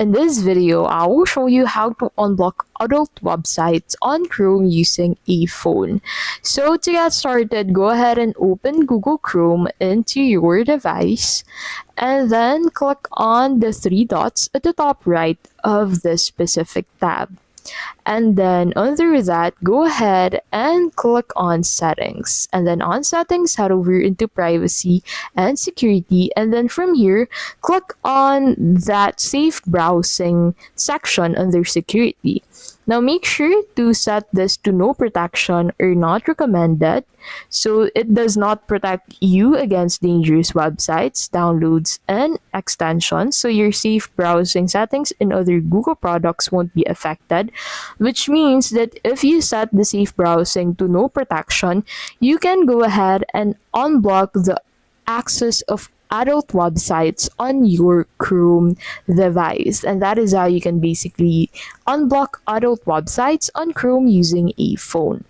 In this video, I will show you how to unblock adult websites on Chrome using a phone. So to get started, go ahead and open Google Chrome into your device and then click on the three dots at the top right of this specific tab. And then under that, go ahead and click on settings. And then on settings, head over into privacy and security. And then from here, click on that safe browsing section under security. Now make sure to set this to no protection or not recommended, so it does not protect you against dangerous websites, downloads, and extensions. So your safe browsing settings in other Google products won't be affected, which means that if you set the safe browsing to no protection, you can go ahead and unblock the access of adult websites on your Chrome device. And that is how you can basically unblock adult websites on Chrome using a phone.